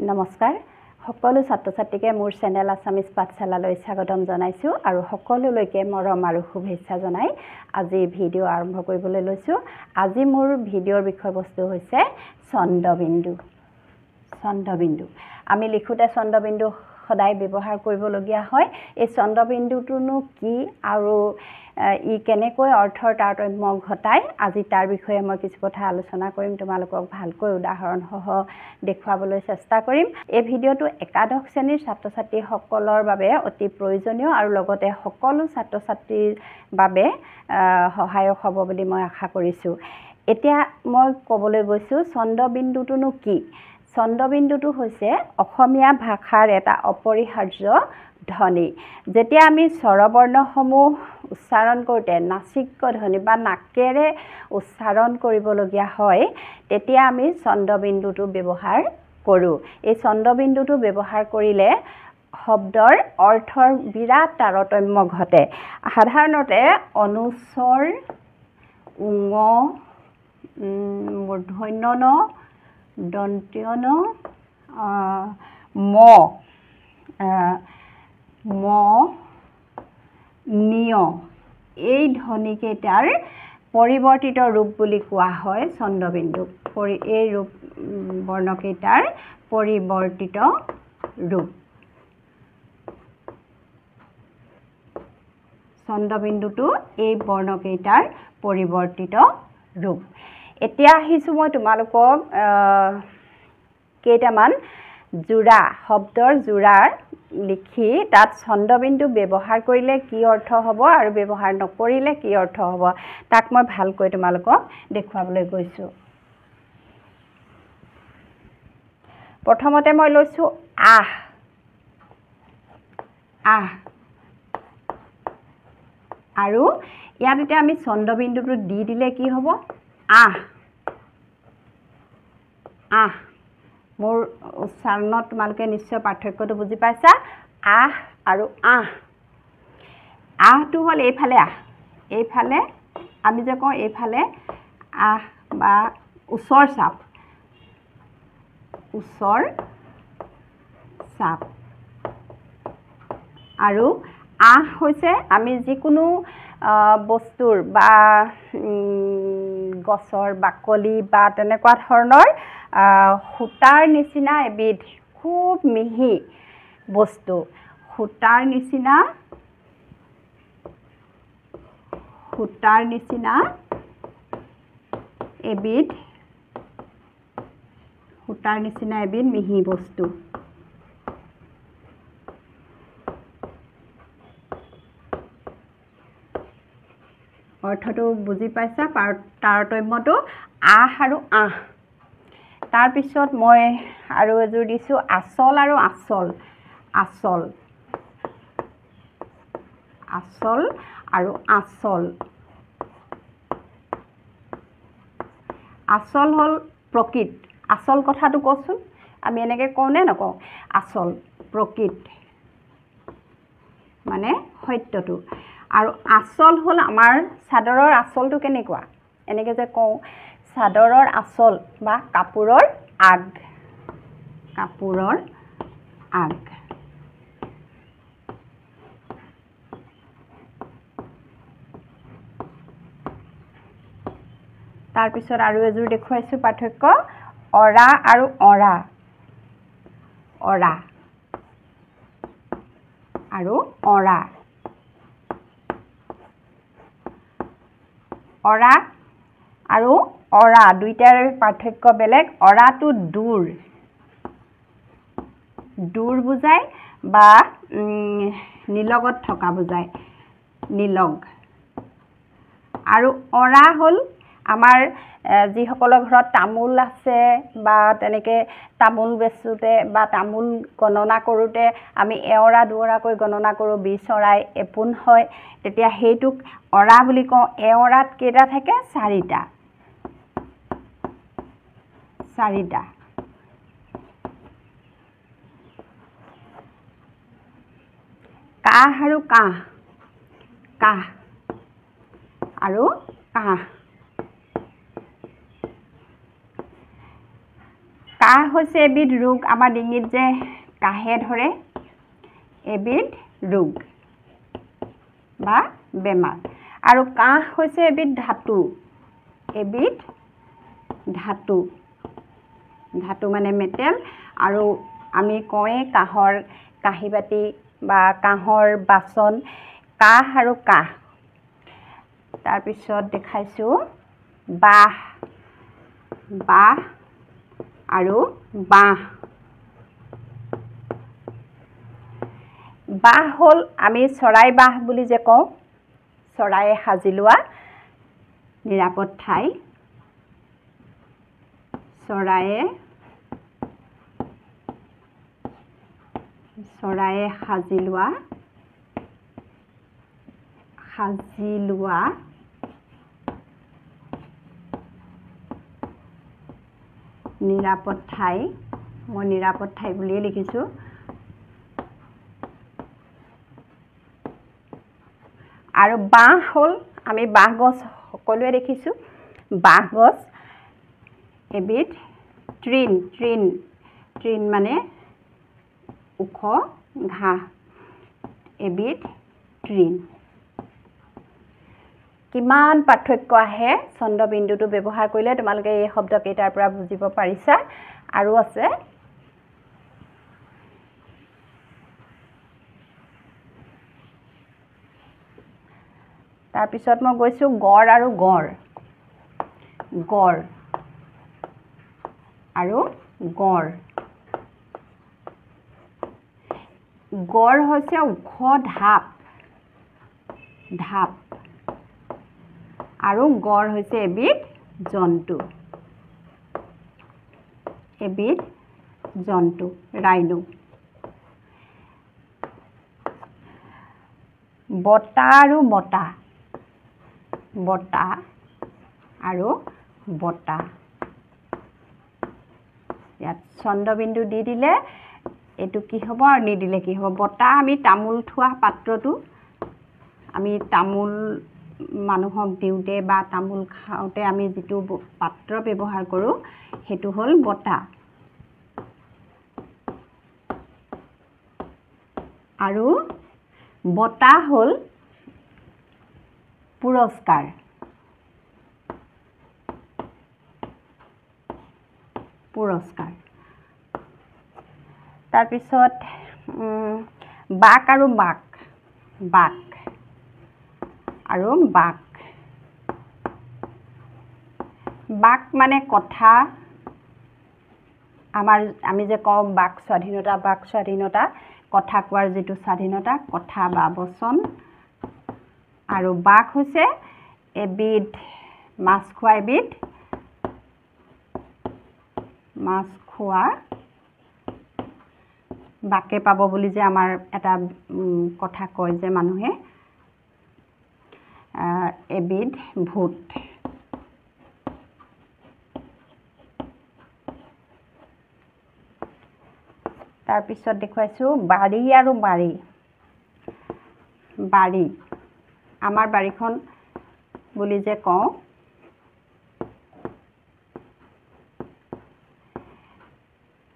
নমস্কাৰ সকলো ছাত্ৰ ছাত্ৰীকে মোৰ চেনেল আছামিজ পাঠশালালৈ স্বাগতম জনাইছো আৰু সকলোলৈকে মৰম আৰু শুভেচ্ছা জনাই আজি ভিডিঅ' আৰম্ভ কৰিবলৈ লৈছো আজি মোৰ ভিডিঅ'ৰ বিষয়বস্তু হৈছে ছন্দবিন্দু আমি লিখোতে ছন্দবিন্দু সদায় ব্যৱহাৰ কৰিবলগীয়া হয় এই ছন্দবিন্দুটোনো কি আৰু ই কেনেকৈ অৰ্থৰ তাৰতম্য ঘটায় আজি তাৰ বিষয়ে মই কিছু কথা আলোচনা কৰিম তোমালোকক ভালকৈ উদাহৰণসহ দেখুৱাবলৈ চেষ্টা কৰিম এই ভিডিঅ'টো একাদশ শ্ৰেণীৰ ছাত্ৰ ছাত্ৰীসকলৰ বাবে অতি প্ৰয়োজনীয় আৰু লগতে সকলো ছাত্ৰ ছাত্ৰীৰ বাবে সহায়ক হ'ব বুলি মই আশা কৰিছো এতিয়া মই ক'বলৈ গৈছো ছন্দবিন্দুটোনো কি ছন্দবিন্দুটো হৈছে অসমীয়া ভাষাৰ এটা অপৰিহাৰ্য ধ্বনি যেতিয়া আমি স্বৰবৰ্ণসমূহ উচ্চাৰণ কৰোঁতে নাসিক্য ধ্বনি বা নাকেৰে উচ্চাৰণ কৰিবলগীয়া হয় তেতিয়া আমি ছন্দবিন্দুটো ব্যৱহাৰ কৰোঁ এই ছন্দবিন্দুটো ব্যৱহাৰ কৰিলে শব্দৰ অৰ্থৰ বিৰাট তাৰতম্য ঘটে সাধাৰণতে অনুস্বৰ উঙ মূৰ্ধন্য ন দন্ত্য ন ম নিয় এই ধ্বনিকেইটাৰ পৰিৱৰ্তিত ৰূপ বুলি কোৱা হয় ছন্দবিন্দু এই ৰূপ বৰ্ণকেইটাৰ পৰিৱৰ্তিত ৰূপ ছন্দবিন্দুটো এই বৰ্ণকেইটাৰ পৰিৱৰ্তিত ৰূপ এতিয়া আহিছো মই তোমালোকক কেইটামান জোৰা শব্দৰ জোৰা লিখি তাত ছন্দবিন্দু ব্যৱহাৰ কৰিলে কি অৰ্থ হ'ব আৰু ব্যৱহাৰ নকৰিলে কি অৰ্থ হ'ব তাক মই ভালকৈ তোমালোকক দেখুৱাবলৈ গৈছো প্ৰথমতে মই লৈছো আহ আৰু ইয়াত এতিয়া আমি ছন্দবিন্দুটো দি দিলে কি হ'ব আহ মোৰ উচ্চাৰণত তোমালোকে নিশ্চয় পাৰ্থক্যটো বুজি পাইছা আহ আৰু আহটো হ'ল এইফালে এইফালে আমি যে কওঁ এইফালে আহ বা ওচৰ চাপ আৰু আহ হৈছে আমি যিকোনো বস্তুৰ বা গছৰ বাকলি বা তেনেকুৱা ধৰণৰ সূতাৰ নিচিনা এবিধ খুব মিহি বস্তু সূতাৰ নিচিনা এবিধ মিহি বস্তু অৰ্থটো বুজি পাইছা তাৰতম্যটো আহ আৰু তাৰ পিছত মই আৰু এযোৰ দিছো আচল আৰু আচল হ'ল প্ৰকৃত আচল কথাটো কচোন আমি এনেকৈ কওঁ নে নকওঁ আচল প্ৰকৃত মানে সত্যটো আৰু আচল হ'ল আমাৰ চাদৰৰ আচলটো কেনেকুৱা এনেকৈ যে কওঁ চাদৰৰ আচল বা কাপোৰৰ আগ তাৰপিছত আৰু এযোৰ দেখুৱাইছো পাৰ্থক্য অৰা আৰু অৰা আৰু অৰা দুইটাৰ পাৰ্থক্য বেলেগ অৰাটো দূৰ বুজায় বা নিলগত থকা বুজায় নিলগ আৰু অৰা হ'ল আমাৰ যিসকলৰ ঘৰত তামোল আছে বা তেনেকৈ তামোল বেচোঁতে বা তামোল গণনা কৰোঁতে আমি এৱৰা দুৱৰাকৈ গণনা কৰোঁ 20 অৰাই এপোন হয় তেতিয়া সেইটোক অৰা বুলি কওঁ এৱৰাত কেইটা থাকে 4টা কাহ আৰু কাহ কাহ হৈছে এবিধ ৰোগ আমাৰ ডিঙিত যে কাহে ধৰে এবিধ ৰোগ বা বেমাৰ আৰু কাহ হৈছে এবিধ ধাতু ধাতু মানে মেটেল আৰু আমি কয়ে কাহৰ কাঁহী বাতি বা কাহৰ বাচন কাহ আৰু কাহ তাৰ পিছত দেখাইছো বাহ আৰু বাহ বাহ হল আমি চৰাই বাহ বুলি যে কওঁ চৰায়ে সাজি লোৱা নিৰাপদ ঠাই চৰায়ে সাজি লোৱা নিৰাপদ ঠাই মই নিৰাপদ ঠাই বুলিয়ে লিখিছো আৰু বাহ হল আমি বাহ গছ সকলোৱে দেখিছো বাহ গছ এবিধ তৃণ মানে ওখ ঘাঁহ এবিধ তৃণ কিমান পাৰ্থক্য আহে চন্দ্ৰবিন্দুটো ব্যৱহাৰ কৰিলে তোমালোকে এই শব্দকেইটাৰ পৰা বুজিব পাৰিছা আৰু আছে তাৰ পিছত মই গৈছো গড় আৰু গড় গড় হৈছে ওখ ঢাপ আৰু গড় হৈছে এবিধ জন্তু ৰাইনো বতা আৰু বতা ইয়াত চন্দ্ৰবিন্দু দি দিলে এটো কি হ'ব আৰু নিদিলে কি হ'ব বতা আমি তামোল থোৱা পাত্ৰটো আমি তামোল মানুহক দিওঁতে বা তামোল খাওঁতে আমি যেটো পাত্ৰ ব্যৱহাৰ কৰো হেতু হল বতা আৰু বতা হল পুৰস্কাৰ তাৰ পিছত বাক আৰু বাক মানে কথা আমি যে কওঁ বাক স্বাধীনতা কথা কোৱাৰ যেটো স্বাধীনতা কথা বা বচন আৰু বাক হৈছে এবিধ মাছ খোৱা বাকে পাব বুলি যে আমাৰ এটা কথা কয় যে মানুহে এবিধ ভূত তাৰ পিছত দেখুৱাইছো বাৰী আৰু বাৰী আমাৰ বাৰীখন বুলি যে কওঁ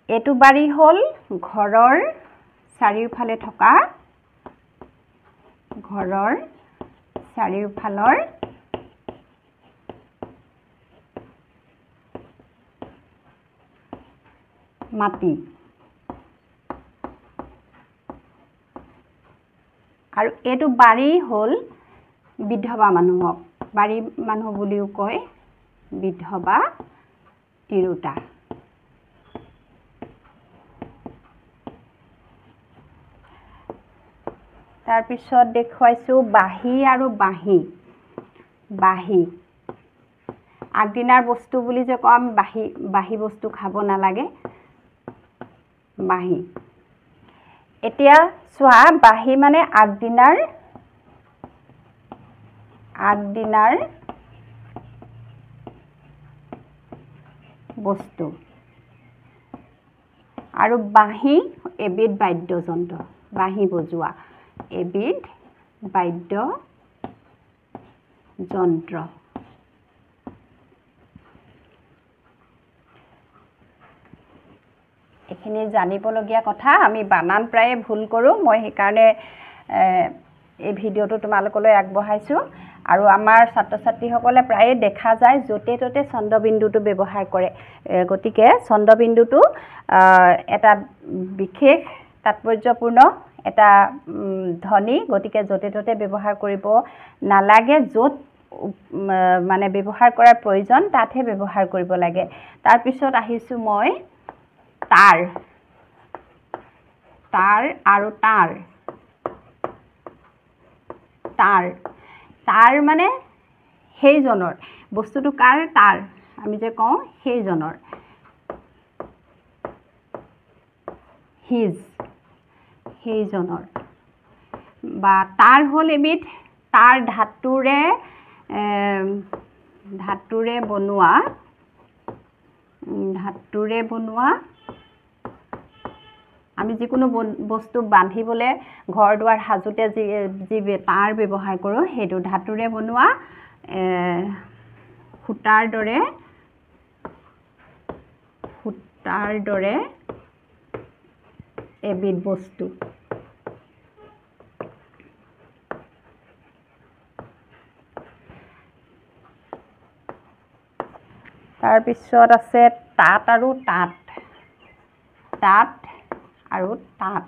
এটো বাৰী হল ঘৰৰ চাৰিওফালে থকা চাৰিওফালৰ মাটি আৰু এটো বাৰী হল বিধৱা মানুহক বাৰী মানুহ বুলিও কয় বিধৱা তিৰোতা তাৰ পিছত দেখুৱাইছো বাহি আৰু বাহি আগদিনাৰ বস্তু বুলি যে কম বাহি বস্তু খাব নালাগে বাহি এতিয়া চোৱা বাহি মানে আগদিনাৰ বস্তু আৰু বাহি এবিধ বাদ্যযন্ত্ৰ বাহি বজোৱা এবিধ বাদ্যযন্ত্ৰ এইখিনি জানিবলগীয়া কথা আমি বানান প্ৰায়ে ভুল কৰোঁ মই সেইকাৰণে এই ভিডিঅ'টো তোমালোকলৈ আগবঢ়াইছোঁ আৰু আমাৰ ছাত্ৰ ছাত্ৰীসকলে প্ৰায়ে দেখা যায় য'তে ত'তে চন্দ্ৰবিন্দুটো ব্যৱহাৰ কৰে গতিকে চন্দ্ৰবিন্দুটো এটা বিশেষ তাৎপৰ্যপূৰ্ণ এটা ধ্বনি গতিকে য'তে ত'তে ব্যৱহাৰ কৰিব নালাগে য'ত মানে ব্যৱহাৰ কৰাৰ প্ৰয়োজন তাতহে ব্যৱহাৰ কৰিব লাগে তাৰপিছত আহিছোঁ মই তাৰ তাৰ আৰু তাৰ তাৰ তাৰ মানে সেইজনৰ বস্তুটো কাৰ তাৰ আমি যে কওঁ সেইজনৰ হিজ সেইজনৰ বা তাৰ হ'ল এবিধ তাৰ ধাতুৰে বনোৱা আমি যিকোনো বস্তু বান্ধিবলৈ ঘৰ দুৱাৰ সাজোতে যি তাঁৰ ব্যৱহাৰ কৰোঁ সেইটো ধাতুৰে বনোৱা সূতাৰ দৰে এবিধ বস্তু তাৰপিছত আছে তাঁত আৰু তাঁত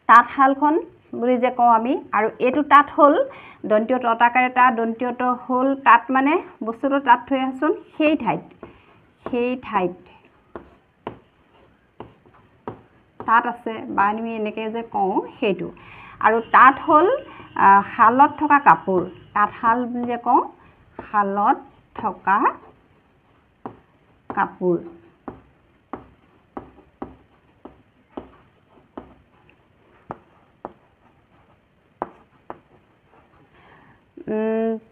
তাঁতশালখন বুলি যে কওঁ আমি আৰু এইটো তাঁত হ'ল দন্ত্য ততাকাৰে তাঁত দন্ত্য ত হ'ল তাঁত মানে বস্তুটো তাঁত থৈ আছোন সেই ঠাইত তাঁত আছে বা আমি এনেকৈ যে কওঁ সেইটো আৰু তাঁত হ'ল শালত থকা কাপোৰ তাঁতশাল বুলি যে কওঁ শালত থকা কাপোৰ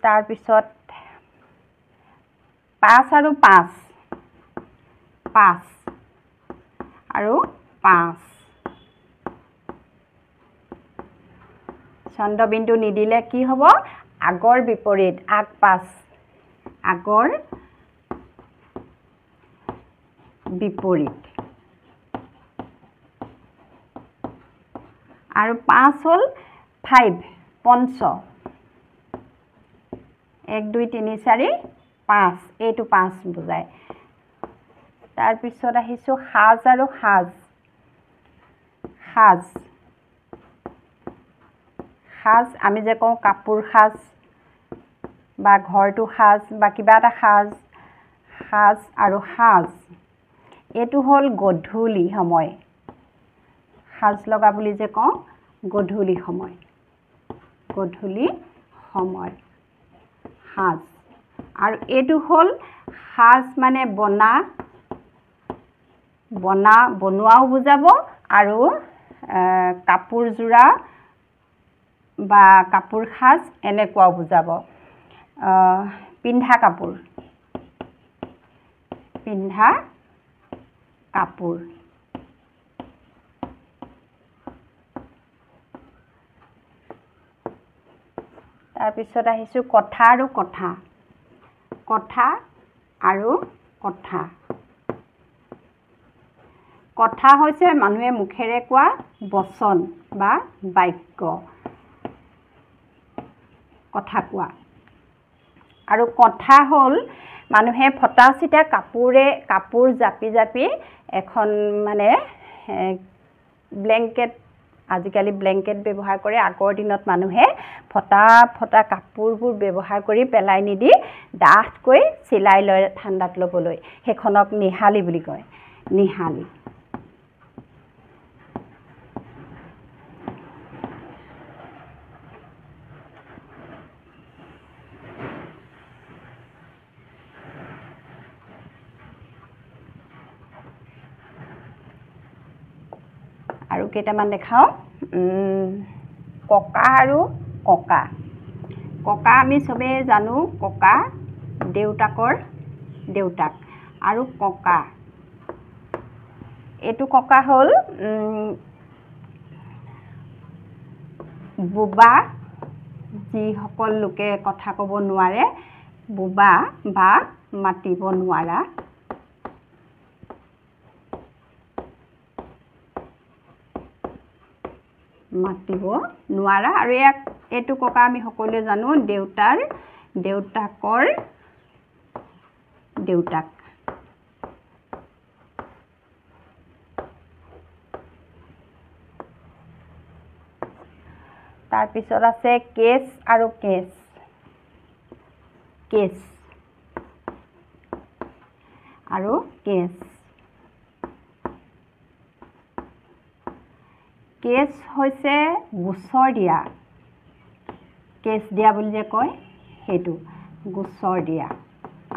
তাৰপিছত পাঁচ চন্দ্ৰবিন্দু নিদিলে কি হ'ব আগৰ বিপৰীত আগৰ বিপৰীত আৰু 5 হ'ল 5 পঞ্চ 1 2 3 4 5 এইটো 5 বুজায় তাৰপিছত আহিছোঁ সাজ আৰু সাজ আমি যে কওঁ কাপোৰ সাজ বা ঘৰটো সাজ বা কিবা এটা সাজ আৰু সাজ এইটো হ'ল গধূলি সময় সাজ লগা বুলি যে কওঁ গধূলি সময় সাজ আৰু এইটো হ'ল সাজ মানে বনোৱাও বুজাব আৰু কাপোৰ জোৰা বা কাপোৰ সাজ এনেকুৱাও বুজাব পিন্ধা কাপোৰ তাৰপিছত আহিছোঁ কথা আৰু কথা কথা হৈছে মানুহে মুখেৰে কোৱা বচন বা বাক্য কথা কোৱা আৰু কথা হ'ল মানুহে ফটা চিটা কাপোৰ জাপি এখন মানে ব্লেংকেট আজিকালি ব্লেংকেট ব্যৱহাৰ কৰে আগৰ দিনত মানুহে ফটা কাপোৰবোৰ ব্যৱহাৰ কৰি পেলাই নিদি ডাঠকৈ চিলাই লৈ ঠাণ্ডাত ল'বলৈ সেইখনক নিহালি বুলি কয় নিহালি আৰু কেইটামান দেখাওঁ ককা আৰু ককা আমি সবে জানো ককা দেউতাকৰ দেউতাক আৰু ককা এইটো ককা হ'ল বুবা যিসকল লোকে কথা ক'ব নোৱাৰে বুবা বা মাতিব নোৱাৰা মাতিব নোৱাৰা আৰু ইয়াক এইটো ককা আমি সকলোৱে জানো দেউতাৰ দেউতাকৰ দেউতাক তাৰ পিছত আছে কেছ আৰু কেছ কেছ আৰু কেছ কেছ হৈছে গোচৰ দিয়া কেছ দিয়া বুলি যে কয় হেতু গোচৰ দিয়া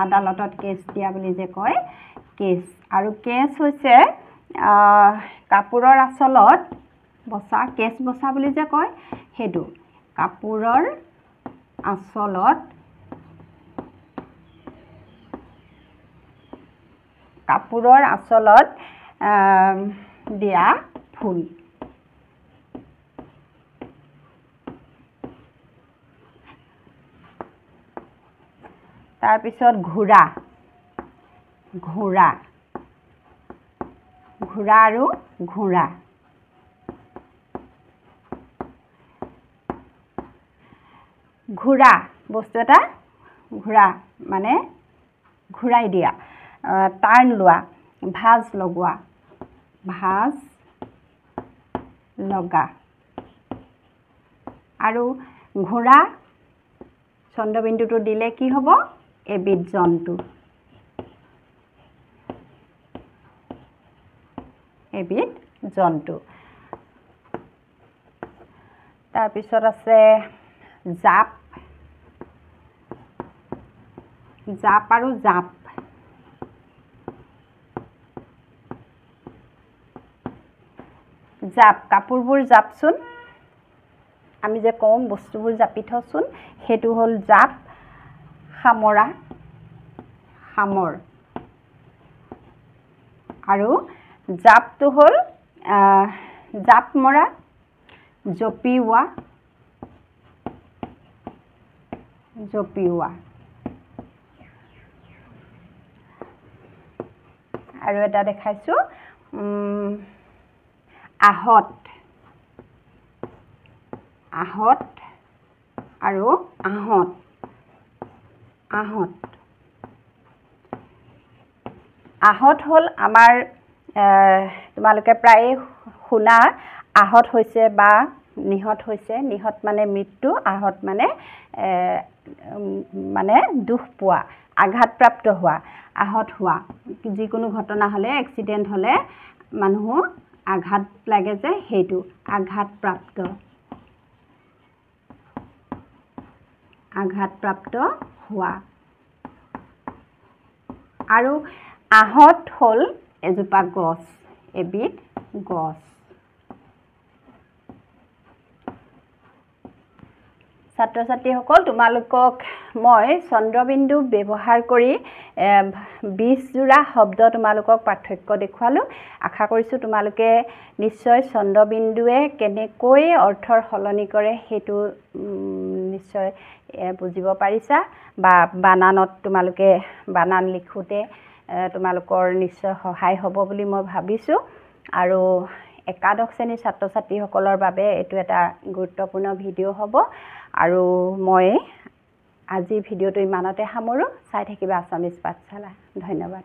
আদালতত কেছ দিয়া বুলি যে কয় কেছ আৰু কেছ হৈছে কাপোৰৰ আচলত বসা কেছ বসা বুলি যে কয় হেতু কাপোৰৰ আচলত দিয়া ফুল তাৰ পিছত ঘোঁৰা ঘোঁৰা ঘোঁৰা আৰু ঘোঁৰা ঘোঁৰা বস্তু এটা ঘোঁৰা মানে ঘূৰাই দিয়া টাৰ্ণ লোৱা ভাঁজ লগোৱা ভাঁজ লগা আৰু ঘোঁৰা চন্দ্ৰবিন্দুটো দিলে কি হ'ব এবিধ জন্তু এবিধ জন্তু তাৰ পিছত আছে জাপ জাপ আৰু জাপ জাপ কাপোৰবোৰ জাপচোন আমি যে কম বস্তুবোৰ জাপি থচোন হেতু হল জাপ সামৰা সামৰ আৰু জাপটো হল জাপ মৰা জপিওৱা আৰু এটা দেখাইছো আহত আহত আৰু আহত আহত আহত হল আমাৰ তোমালোকে প্ৰায় শুনা আহত হৈছে বা নিহত হৈছে নিহত মানে মৃত্যু আহত মানে দুখ পোৱা আঘাতপ্ৰাপ্ত হোৱা আহত হোৱা যিকোনো ঘটনা হলে এক্সিডেন্ট হলে মানুহ আঘাত লাগে যে হেতু আঘাতপ্ৰাপ্ত হোৱা আৰু আহত হল এজোপা গছ এবিধ গছ ছাত্ৰ ছাত্ৰীসকল তোমালোকক মই চন্দ্ৰবিন্দু ব্যৱহাৰ কৰি 20 জোড়া শব্দ তোমালোকক পাৰ্থক্য দেখুৱালো আশা কৰিছো তোমালোকে নিশ্চয় চন্দ্ৰবিন্দুৱে কেনেকৈ অৰ্থৰ সলনি কৰে হেতু নিশ্চয় বুজিব পাৰিছা বা বানানত তোমালোকে বানান লিখোতে তোমালোকৰ নিশ্চয় সহায় হ'ব বুলি মই ভাবিছো আৰু একাদশ শ্ৰেণীৰ ছাত্ৰ ছাত্ৰীসকলৰ বাবে এটো এটা গুৰুত্বপূৰ্ণ ভিডিঅ' হ'ব আৰু মই আজি ভিডিঅ'টো ইমানতে সামৰো চাই থাকিবা আছামিজ পাঠশালা ধন্যবাদ